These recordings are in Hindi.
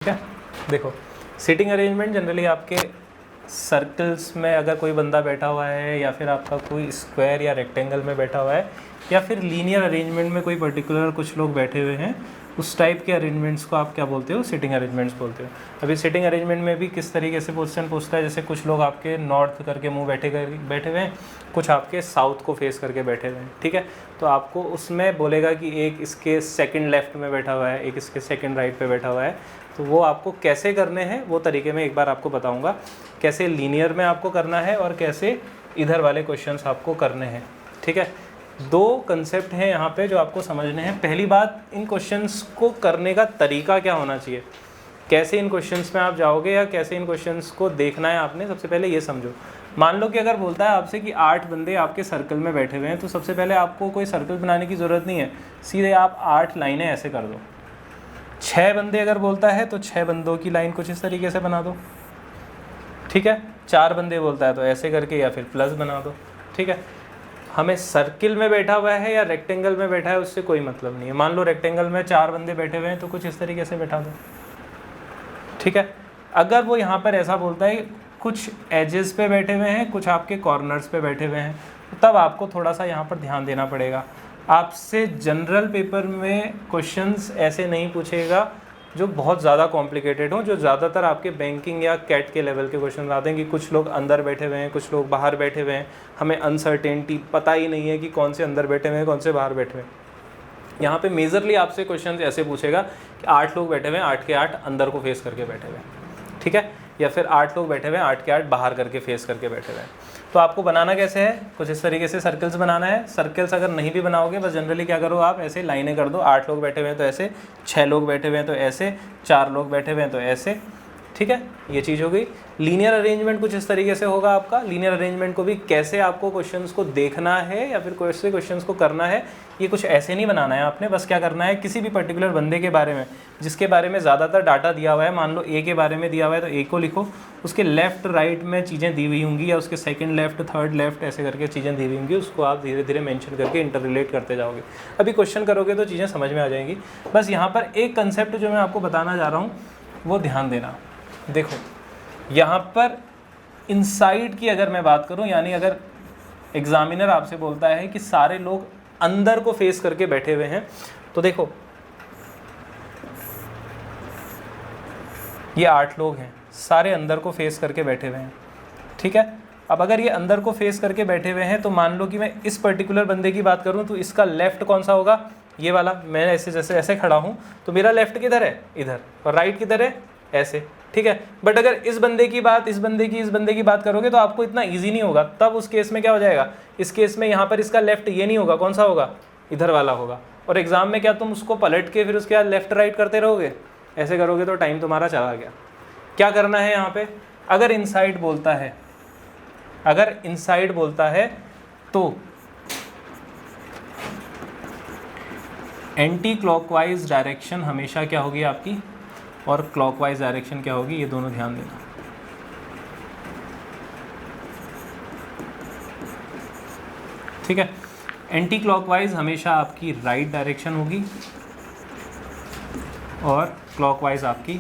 ठीक है। देखो, सीटिंग अरेंजमेंट जनरली आपके सर्कल्स में अगर कोई बंदा बैठा हुआ है या फिर आपका कोई स्क्वायर या रेक्टेंगल में बैठा हुआ है या फिर लीनियर अरेंजमेंट में कोई पर्टिकुलर कुछ लोग बैठे हुए हैं, उस टाइप के अरेंजमेंट्स को आप क्या बोलते हो? सिटिंग अरेंजमेंट्स बोलते हो। अभी सिटिंग अरेंजमेंट में भी किस तरीके से पोजीशन पूछता है, जैसे कुछ लोग आपके नॉर्थ करके मुंह बैठे हुए हैं, कुछ आपके साउथ को फेस करके बैठे हुए हैं। ठीक है, तो आपको उसमें बोलेगा कि एक इसके सेकंड लेफ्ट में बैठा हुआ है, एक इसके सेकंड राइट पे बैठा हुआ है। तो वो आपको कैसे करने हैं वो तरीके में एक बार आपको बताऊंगा, कैसे लीनियर में आपको करना है और कैसे इधर वाले क्वेश्चंस आपको करने हैं। ठीक है, दो कंसेप्ट हैं यहाँ पे जो आपको समझने हैं। पहली बात, इन क्वेश्चंस को करने का तरीका क्या होना चाहिए, कैसे इन क्वेश्चंस में आप जाओगे या कैसे इन क्वेश्चंस को देखना है आपने, सबसे पहले ये समझो। मान लो कि अगर बोलता है आपसे कि 8 बंदे आपके सर्कल में बैठे हुए हैं, तो सबसे पहले आपको कोई सर्कल बनाने की ज़रूरत नहीं है, सीधे आप 8 लाइनें ऐसे कर दो। 6 बंदे अगर बोलता है तो 6 बंदों की लाइन कुछ इस तरीके से बना दो। ठीक है, 4 बंदे बोलता है तो ऐसे करके या फिर प्लस बना दो। ठीक है, हमें सर्किल में बैठा हुआ है या रेक्टेंगल में बैठा है उससे कोई मतलब नहीं है। मान लो रेक्टेंगल में 4 बंदे बैठे हुए हैं तो कुछ इस तरीके से बैठा दो। ठीक है, अगर वो यहाँ पर ऐसा बोलता है कुछ एजेस पे बैठे हुए हैं, कुछ आपके कॉर्नर्स पे बैठे हुए हैं, तो तब आपको थोड़ा सा यहाँ पर ध्यान देना पड़ेगा। आपसे जनरल पेपर में क्वेश्चंस ऐसे नहीं पूछेगा जो बहुत ज़्यादा कॉम्प्लिकेटेड हों, जो ज़्यादातर आपके बैंकिंग या कैट के लेवल के क्वेश्चन आते हैं कि कुछ लोग अंदर बैठे हुए हैं, कुछ लोग बाहर बैठे हुए हैं, हमें अनसर्टेनिटी पता ही नहीं है कि कौन से अंदर बैठे हुए हैं कौन से बाहर बैठे हुए हैं। यहाँ पे मेजरली आपसे क्वेश्चन ऐसे पूछेगा कि 8 लोग बैठे हुए हैं, 8 के 8 अंदर को फेस करके बैठे हुए हैं। ठीक है, या फिर 8 लोग बैठे हुए हैं, 8 के 8 बाहर करके फेस करके बैठे हुए हैं। तो आपको बनाना कैसे है, कुछ इस तरीके से सर्कल्स बनाना है। सर्कल्स अगर नहीं भी बनाओगे, बस जनरली क्या करो, आप ऐसे लाइनें कर दो। 8 लोग बैठे हुए हैं तो ऐसे, 6 लोग बैठे हुए हैं तो ऐसे, 4 लोग बैठे हुए हैं तो ऐसे। ठीक है, ये चीज़ हो गई। लीनियर अरेंजमेंट कुछ इस तरीके से होगा आपका। लीनियर अरेंजमेंट को भी कैसे आपको क्वेश्चंस को देखना है या फिर कैसे क्वेश्चंस को करना है, ये कुछ ऐसे नहीं बनाना है आपने। बस क्या करना है, किसी भी पर्टिकुलर बंदे के बारे में जिसके बारे में ज़्यादातर डाटा दिया हुआ है, मान लो ए के बारे में दिया हुआ है तो ए को लिखो, उसके लेफ्ट राइट में चीज़ें दी हुई होंगी या उसके सेकंड लेफ्ट थर्ड लेफ्ट ऐसे करके चीज़ें दी हुई होंगी, उसको आप धीरे धीरे मेंशन करके इंटर रिलेट करते जाओगे। अभी क्वेश्चन करोगे तो चीज़ें समझ में आ जाएंगी। बस यहाँ पर एक कंसेप्ट जो मैं आपको बताना जा रहा हूँ वो ध्यान देना। देखो, यहाँ पर इनसाइड की अगर मैं बात करूँ, यानी अगर एग्जामिनर आपसे बोलता है कि सारे लोग अंदर को फेस करके बैठे हुए हैं, तो देखो ये 8 लोग हैं, सारे अंदर को फेस करके बैठे हुए हैं। ठीक है, अब अगर ये अंदर को फेस करके बैठे हुए हैं तो मान लो कि मैं इस पर्टिकुलर बंदे की बात करूं तो इसका लेफ्ट कौन सा होगा, ये वाला। मैं ऐसे जैसे ऐसे खड़ा हूं तो मेरा लेफ्ट किधर है, इधर, और राइट किधर है, ऐसे। ठीक है, बट अगर इस बंदे की बात, इस बंदे की बात करोगे तो आपको इतना ईजी नहीं होगा। तब उस केस में क्या हो जाएगा, इस केस में यहाँ पर इसका लेफ्ट ये नहीं होगा, कौन सा होगा, इधर वाला होगा। और एग्जाम में क्या तुम उसको पलट के फिर उसके बाद लेफ्ट राइट करते रहोगे, ऐसे करोगे तो टाइम तुम्हारा चला गया। क्या करना है यहाँ पे, अगर इनसाइड बोलता है, अगर इनसाइड बोलता है तो एंटी क्लॉकवाइज डायरेक्शन हमेशा क्या होगी आपकी, और क्लॉकवाइज डायरेक्शन क्या होगी, ये दोनों ध्यान देना। ठीक है, एंटी क्लॉकवाइज हमेशा आपकी राइट डायरेक्शन होगी और क्लॉकवाइज आपकी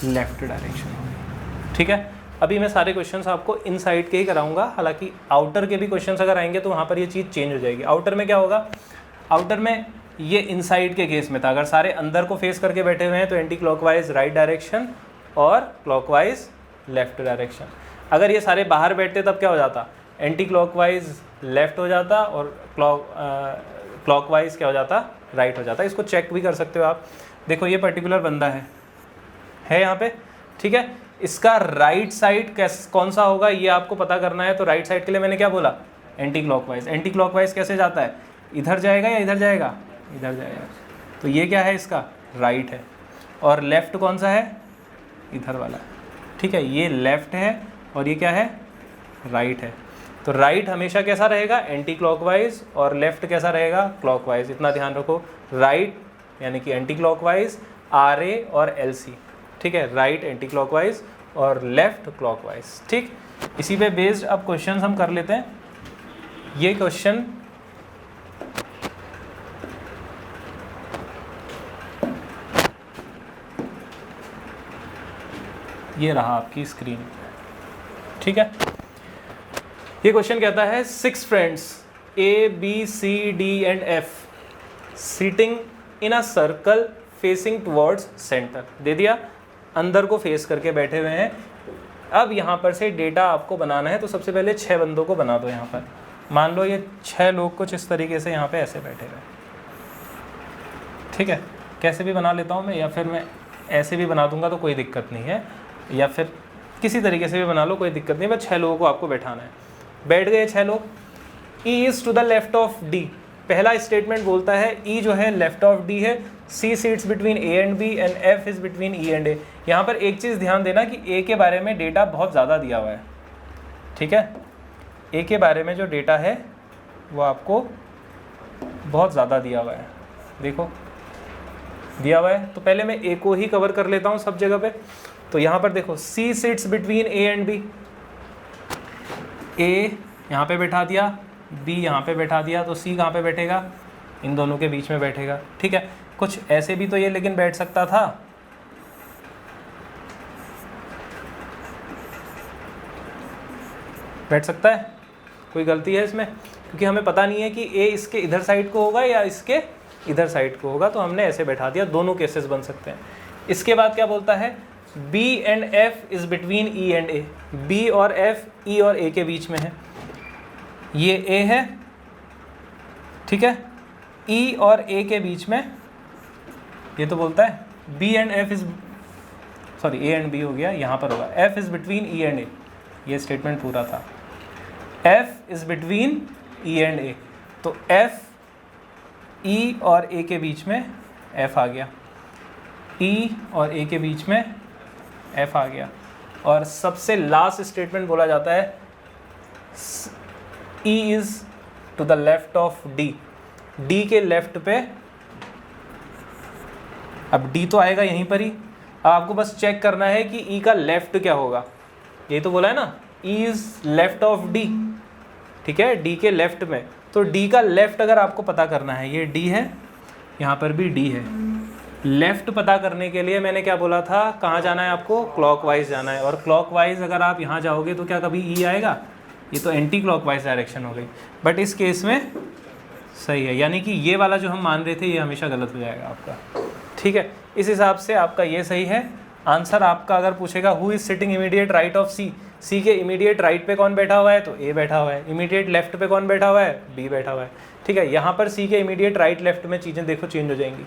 लेफ्ट डायरेक्शन होगी। ठीक है, अभी मैं सारे क्वेश्चंस आपको इनसाइड के ही कराऊंगा, हालांकि आउटर के भी क्वेश्चंस अगर आएंगे तो वहाँ पर ये चीज़ चेंज हो जाएगी। आउटर में क्या होगा, आउटर में ये इनसाइड के केस में था, अगर सारे अंदर को फेस करके बैठे हुए हैं तो एंटी क्लॉकवाइज राइट डायरेक्शन और क्लॉकवाइज लेफ्ट डायरेक्शन। अगर ये सारे बाहर बैठते तब क्या हो जाता, एंटी क्लॉकवाइज लेफ्ट हो जाता और क्लॉकवाइज क्या हो जाता, राइट हो जाता। इसको चेक भी कर सकते हो आप। देखो ये पर्टिकुलर बंदा है यहाँ पे। ठीक है, इसका राइट साइड कौन सा होगा ये आपको पता करना है। तो राइट साइड के लिए मैंने क्या बोला, एंटी क्लॉकवाइज। एंटी क्लॉकवाइज कैसे जाता है, इधर जाएगा या इधर जाएगा, इधर जाएगा। तो ये क्या है, इसका राइट है। और लेफ्ट कौन सा है, इधर वाला। ठीक है, ये लेफ्ट है और ये क्या है, राइट है। तो राइट हमेशा कैसा रहेगा, एंटी क्लॉकवाइज, और लेफ्ट कैसा रहेगा, क्लॉकवाइज। इतना ध्यान रखो, राइट यानी कि एंटी क्लॉकवाइज, RA और LC। ठीक है, राइट एंटी क्लॉकवाइज और लेफ्ट क्लॉकवाइज। ठीक, इसी पे बेस्ड अब क्वेश्चन हम कर लेते हैं। ये क्वेश्चन ये रहा आपकी स्क्रीन, ठीक है। ये क्वेश्चन कहता है 6 friends A, B, C, D and F sitting in a circle facing towards centre. दे दिया, अंदर को फेस करके बैठे हुए हैं। अब यहाँ पर से डेटा आपको बनाना है, तो सबसे पहले 6 बंदों को बना दो। यहाँ पर मान लो ये 6 लोग कुछ इस तरीके से यहाँ पे ऐसे बैठे हुए, ठीक है। कैसे भी बना लेता हूँ मैं, या फिर मैं ऐसे भी बना दूंगा तो कोई दिक्कत नहीं है, या फिर किसी तरीके से भी बना लो, कोई दिक्कत नहीं। बस 6 लोगों को आपको बैठाना है। बैठ गए 6 लोग। E is to the left of D। पहला स्टेटमेंट बोलता है E जो है लेफ्ट ऑफ D है, C seats between A and B and F is between E and A। यहाँ पर एक चीज़ ध्यान देना कि A के बारे में डेटा बहुत ज़्यादा दिया हुआ है, ठीक है। A के बारे में जो डेटा है वो आपको बहुत ज़्यादा दिया हुआ है, देखो दिया हुआ है। तो पहले मैं A को ही कवर कर लेता हूँ सब जगह पे। तो यहाँ पर देखो C seats between A and B, A यहाँ पे बैठा दिया, B यहाँ पे बैठा दिया, तो C कहाँ पे बैठेगा? इन दोनों के बीच में बैठेगा, ठीक है। कुछ ऐसे भी तो ये लेकिन बैठ सकता था, बैठ सकता है, कोई गलती है इसमें? क्योंकि हमें पता नहीं है कि A इसके इधर साइड को होगा या इसके इधर साइड को होगा, तो हमने ऐसे बैठा दिया। दोनों केसेस बन सकते हैं। इसके बाद क्या बोलता है? B and F is between E and A। B और F E और A के बीच में है। ये A है, ठीक है। E और A के बीच में ये तो बोलता है B and F is, sorry A and B हो गया, यहाँ पर होगा F is between E and A। ये स्टेटमेंट पूरा था। F is between E and A, तो F E और A के बीच में F आ गया, E और A के बीच में F आ गया। और सबसे लास्ट स्टेटमेंट बोला जाता है E is to the left of D। D के लेफ्ट पे, अब D तो आएगा यहीं पर ही। अब आपको बस चेक करना है कि E का लेफ्ट क्या होगा। यही तो बोला है ना, E is left of D, ठीक है, D के लेफ्ट में। तो D का लेफ्ट अगर आपको पता करना है, ये D है, यहाँ पर भी D है। लेफ्ट पता करने के लिए मैंने क्या बोला था, कहाँ जाना है आपको? क्लॉकवाइज जाना है। और क्लॉकवाइज अगर आप यहाँ जाओगे तो क्या कभी E आएगा? ये तो एंटी क्लॉकवाइज डायरेक्शन हो गई। बट इस केस में सही है, यानी कि ये वाला जो हम मान रहे थे ये हमेशा गलत हो जाएगा आपका, ठीक है। इस हिसाब से आपका ये सही है। आंसर आपका अगर पूछेगा who is sitting immediate right of C, C के इमीडिएट राइट पे कौन बैठा हुआ है? तो A बैठा हुआ है। इमीडिएट लेफ्ट पे कौन बैठा हुआ है? B बैठा हुआ है, ठीक है। यहाँ पर C के इमीडिएट राइट लेफ्ट में चीज़ें देखो चेंज हो जाएंगी,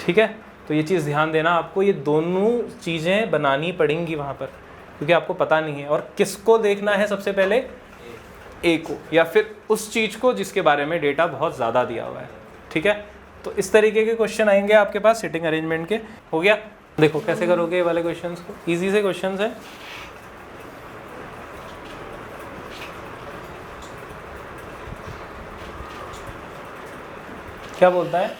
ठीक है। तो ये चीज़ ध्यान देना, आपको ये दोनों चीज़ें बनानी पड़ेंगी वहाँ पर, क्योंकि आपको पता नहीं है। और किसको देखना है सबसे पहले? A को, या फिर उस चीज़ को जिसके बारे में डेटा बहुत ज़्यादा दिया हुआ है, ठीक है। तो इस तरीके के क्वेश्चन आएंगे आपके पास सिटिंग अरेंजमेंट के। हो गया? देखो कैसे करोगे ये वाले क्वेश्चंस को, इजी से क्वेश्चंस है। क्या बोलता है?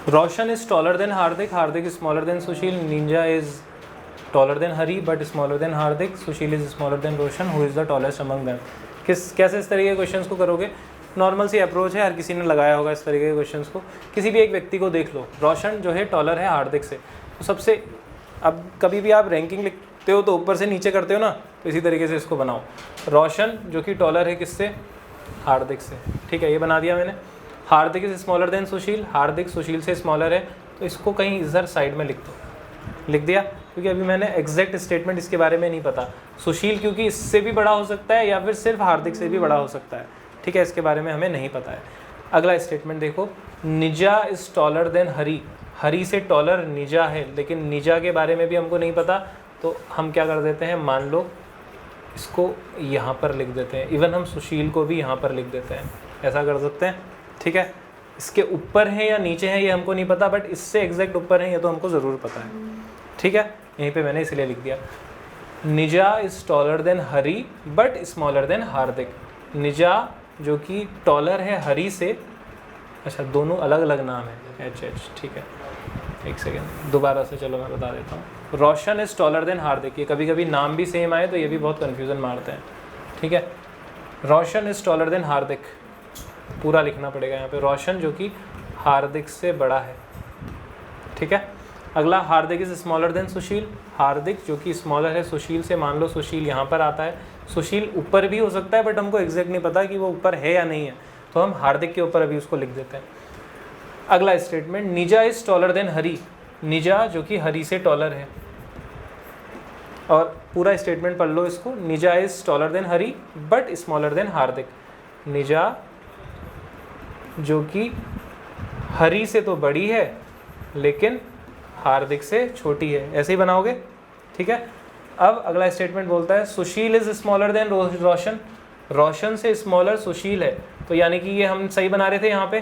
Roshan is taller than Hardik, Hardik is smaller than Sushil, Ninja is taller than Hari but smaller than Hardik, Sushil is smaller than Roshan, who is the tallest among them. कैसे इस तरीके के क्वेश्चंस को करोगे? नॉर्मल सी अप्रोच है, हर किसी ने लगाया होगा इस तरीके के क्वेश्चंस को। किसी भी एक व्यक्ति को देख लो, रोशन जो है टॉलर है हार्दिक से, तो सबसे, अब कभी भी आप रैंकिंग लिखते हो तो ऊपर से नीचे करते हो ना, तो इसी तरीके से इसको बनाओ। रोशन जो कि टॉलर है किससे? हार्दिक से, ठीक है, ये बना दिया मैंने। हार्दिक इज स्मॉलर देन सुशील, हार्दिक सुशील से स्मॉलर है, तो इसको कहीं इधर साइड में लिख दो। लिख दिया, क्योंकि अभी मैंने एग्जैक्ट स्टेटमेंट इसके बारे में नहीं पता। सुशील क्योंकि इससे भी बड़ा हो सकता है या फिर सिर्फ हार्दिक से भी बड़ा हो सकता है, ठीक है, इसके बारे में हमें नहीं पता है। अगला स्टेटमेंट देखो, निजा इज टॉलर देन हरी, हरी से टॉलर निजा है, लेकिन निजा के बारे में भी हमको नहीं पता, तो हम क्या कर देते हैं, मान लो इसको यहाँ पर लिख देते हैं। इवन हम सुशील को भी यहाँ पर लिख देते हैं, ऐसा कर सकते हैं, ठीक है। इसके ऊपर है या नीचे है ये हमको नहीं पता, बट इससे एग्जैक्ट ऊपर है ये तो हमको ज़रूर पता है, ठीक है। यहीं पे मैंने इसलिए लिख दिया, Nija is taller than Hari but smaller than Hardik. Nija जो कि टॉलर है हरी से, अच्छा दोनों अलग अलग नाम है, एच, ठीक है, एक सेकेंड दोबारा से, चलो मैं बता देता हूँ। रोशन इज़ टॉलर देन हार्दिक, ये कभी कभी नाम भी सेम आए तो ये भी बहुत कन्फ्यूज़न मारते हैं, ठीक है। रोशन इज़ टॉलर देन हार्दिक, पूरा लिखना पड़ेगा यहाँ पे, रोशन जो कि हार्दिक से बड़ा है, ठीक है। अगला हार्दिक इज स्मॉलर देन सुशील, हार्दिक जो कि स्मॉलर है सुशील से, मान लो सुशील यहाँ पर आता है, सुशील ऊपर भी हो सकता है बट हमको एग्जैक्ट नहीं पता कि वो ऊपर है या नहीं है, तो हम हार्दिक के ऊपर अभी उसको लिख देते हैं। अगला स्टेटमेंट, निजा इज टॉलर देन हरी, निजा जो कि हरी से टॉलर है, और पूरा स्टेटमेंट पढ़ लो इसको, Nija is taller than Hari but smaller than Hardik, Nija जो कि हरी से तो बड़ी है लेकिन हार्दिक से छोटी है, ऐसे ही बनाओगे, ठीक है। अब अगला स्टेटमेंट बोलता है सुशील इज स्मॉलर देन रोशन, रोशन से स्मॉलर सुशील है, तो यानी कि ये हम सही बना रहे थे, यहाँ पे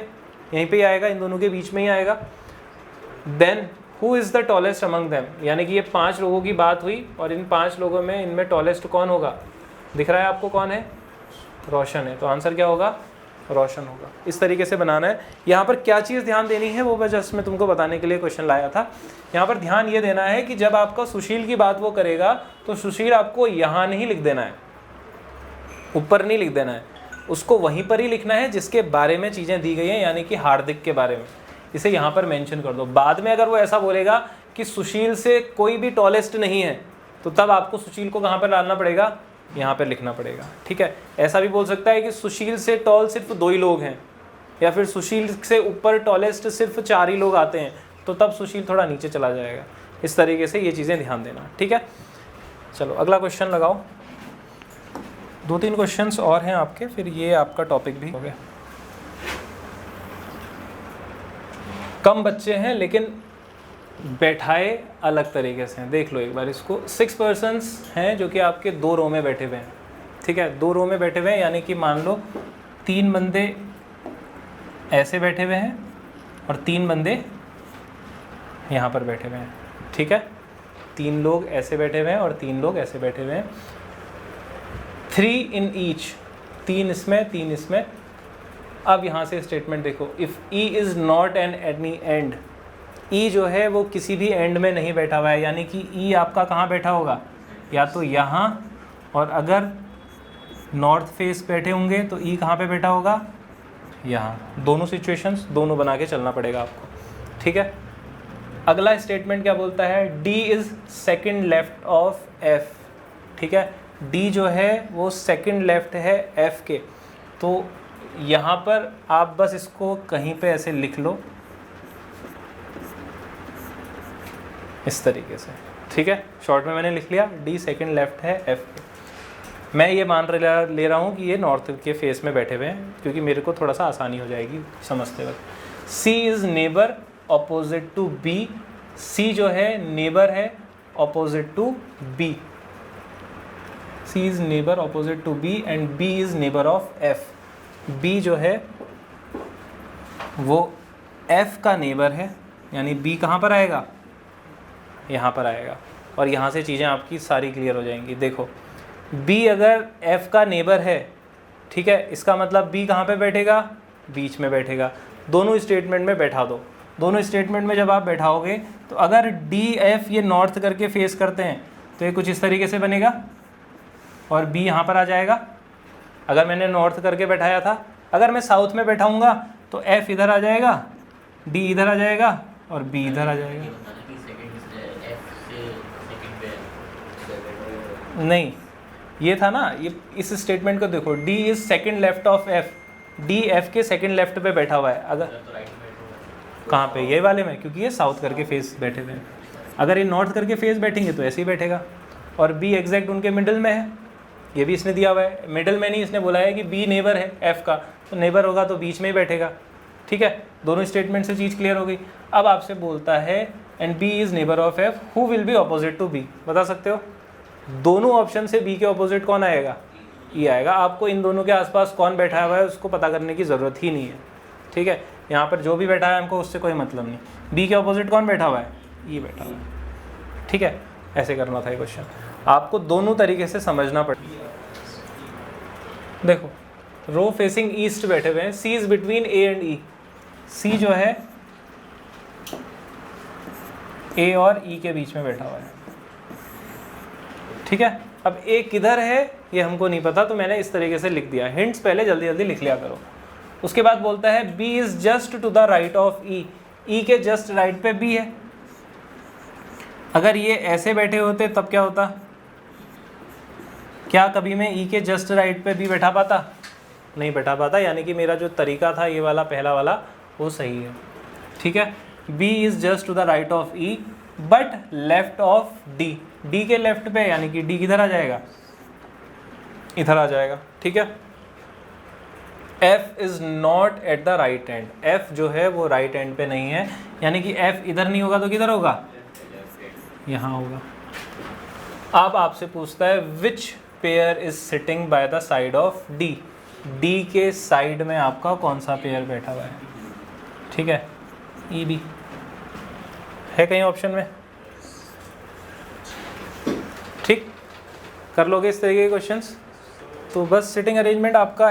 यहीं पे ही आएगा, इन दोनों के बीच में ही आएगा। Then who is the tallest among them, यानी कि ये 5 लोगों की बात हुई और इन 5 लोगों में इनमें टॉलेस्ट कौन होगा, दिख रहा है आपको कौन है, रोशन है, तो आंसर क्या होगा, रोशन होगा। इस तरीके से बनाना है। यहाँ पर क्या चीज़ ध्यान देनी है वो मैं जस्ट मैं तुमको बताने के लिए क्वेश्चन लाया था। यहाँ पर ध्यान ये देना है कि जब आपका सुशील की बात वो करेगा तो सुशील आपको यहाँ नहीं लिख देना है, ऊपर नहीं लिख देना है, उसको वहीं पर ही लिखना है जिसके बारे में चीज़ें दी गई हैं, यानी कि हार्दिक के बारे में, इसे यहाँ पर मेंशन कर दो। बाद में अगर वो ऐसा बोलेगा कि सुशील से कोई भी टॉलेस्ट नहीं है, तो तब आपको सुशील को कहाँ पर डालना पड़ेगा, यहाँ पर लिखना पड़ेगा, ठीक है। ऐसा भी बोल सकता है कि सुशील से टॉल सिर्फ 2 ही लोग हैं, या फिर सुशील से ऊपर टॉलेस्ट सिर्फ 4 ही लोग आते हैं, तो तब सुशील थोड़ा नीचे चला जाएगा। इस तरीके से ये चीज़ें ध्यान देना, ठीक है। चलो अगला क्वेश्चन लगाओ, 2-3 क्वेश्चंस और हैं आपके, फिर ये आपका टॉपिक भी हो गया। कम बच्चे हैं लेकिन बैठाए अलग तरीके से हैं, देख लो एक बार इसको। 6 पर्सन्स हैं जो कि आपके 2 रो में बैठे हुए हैं, ठीक है, 2 रो में बैठे हुए हैं, यानी कि मान लो 3 बंदे ऐसे बैठे हुए हैं और 3 बंदे यहाँ पर बैठे हुए हैं, ठीक है। 3 लोग ऐसे बैठे हुए हैं और 3 लोग ऐसे बैठे हुए हैं। 3 इन ईच, 3 इसमें 3 इसमें। अब यहाँ से स्टेटमेंट देखो, if E is not an any and, E जो है वो किसी भी एंड में नहीं बैठा हुआ है, यानी कि ई आपका कहाँ बैठा होगा, या तो यहाँ, और अगर नॉर्थ फेस बैठे होंगे तो ई कहाँ पे बैठा होगा, यहाँ। दोनों सिचुएशंस दोनों बना के चलना पड़ेगा आपको, ठीक है। अगला स्टेटमेंट क्या बोलता है, D is second left of F, ठीक है। डी जो है वो सेकंड लेफ्ट है एफ के, तो यहाँ पर आप बस इसको कहीं पे ऐसे लिख लो इस तरीके से, ठीक है। शॉर्ट में मैंने लिख लिया, डी सेकंड लेफ्ट है एफ के। मैं ये मान ले रहा हूँ कि ये नॉर्थ के फेस में बैठे हुए हैं, क्योंकि मेरे को थोड़ा सा आसानी हो जाएगी समझते वक्त। C is neighbour opposite to B, C जो है नेबर है opposite to B, C is neighbour opposite to B and B is neighbour of F. B जो है वो एफ का नेबर है, यानी बी कहाँ पर आएगा, यहाँ पर आएगा, और यहाँ से चीज़ें आपकी सारी क्लियर हो जाएंगी। देखो बी अगर एफ का नेबर है, ठीक है, इसका मतलब बी कहाँ पे बैठेगा, बीच में बैठेगा। दोनों स्टेटमेंट में बैठा दो, दोनों स्टेटमेंट में जब आप बैठाओगे तो अगर डी एफ ये नॉर्थ करके फेस करते हैं तो ये कुछ इस तरीके से बनेगा और बी यहाँ पर आ जाएगा। अगर मैंने नॉर्थ करके बैठाया था, अगर मैं साउथ में बैठाऊँगा तो एफ इधर आ जाएगा, डी इधर आ जाएगा और बी इधर आ जाएगा। नहीं, ये था ना, ये इस स्टेटमेंट को देखो, D is second left of F, D F के सेकंड लेफ्ट पे बैठा हुआ है। अगर कहाँ पे, ये वाले में, क्योंकि ये साउथ करके फेस बैठे हुए हैं। अगर ये नॉर्थ करके फेस बैठेंगे तो ऐसे ही बैठेगा, और बी एग्जैक्ट उनके मिडिल में है, ये भी इसने दिया हुआ है। मिडिल में नहीं, इसने बोला है कि बी नेबर है एफ का, तो नेबर होगा तो बीच में ही बैठेगा, ठीक है। दोनों स्टेटमेंट से चीज़ क्लियर हो गई। अब आपसे बोलता है and B is neighbour of F, who will be opposite to B, बता सकते हो? दोनों ऑप्शन से बी के ऑपोजिट कौन आएगा, ई आएगा। आपको इन दोनों के आसपास कौन बैठा हुआ है उसको पता करने की ज़रूरत ही नहीं है, ठीक है। यहाँ पर जो भी बैठा है हमको उससे कोई मतलब नहीं। बी के ऑपोजिट कौन बैठा हुआ है, ई बैठा हुआ है, ठीक है। ऐसे करना था ये क्वेश्चन, आपको दोनों तरीके से समझना पड़ेगा। देखो रो फेसिंग ईस्ट बैठे हुए हैं, सी इज बिटवीन ए एंड ई, सी जो है ए और ई के बीच में बैठा हुआ है, ठीक है। अब ए किधर है ये हमको नहीं पता, तो मैंने इस तरीके से लिख दिया। हिंट्स पहले जल्दी जल्दी लिख लिया करो। उसके बाद बोलता है B is just to the right of E, E के जस्ट राइट पे बी है, अगर ये ऐसे बैठे होते तब क्या होता? क्या कभी मैं ई के जस्ट राइट पे बी बैठा पाता? नहीं बैठा पाता, यानी कि मेरा जो तरीका था ये वाला पहला वाला वो सही है। ठीक है, B is just to the right of E but left of D, D के लेफ्ट पे, यानी कि डी किधर आ जाएगा? इधर आ जाएगा। ठीक है, F is not at the right and, F जो है वो राइट एंड पे नहीं है, यानी कि F इधर नहीं होगा तो किधर होगा? यहाँ होगा। अब आपसे पूछता है which pair is sitting by the side of D, D के साइड में आपका कौन सा पेयर बैठा हुआ है? ठीक है, ई बी है कहीं ऑप्शन में? ठीक, कर लोगे इस तरीके के क्वेश्चंस? तो बस सिटिंग अरेंजमेंट आपका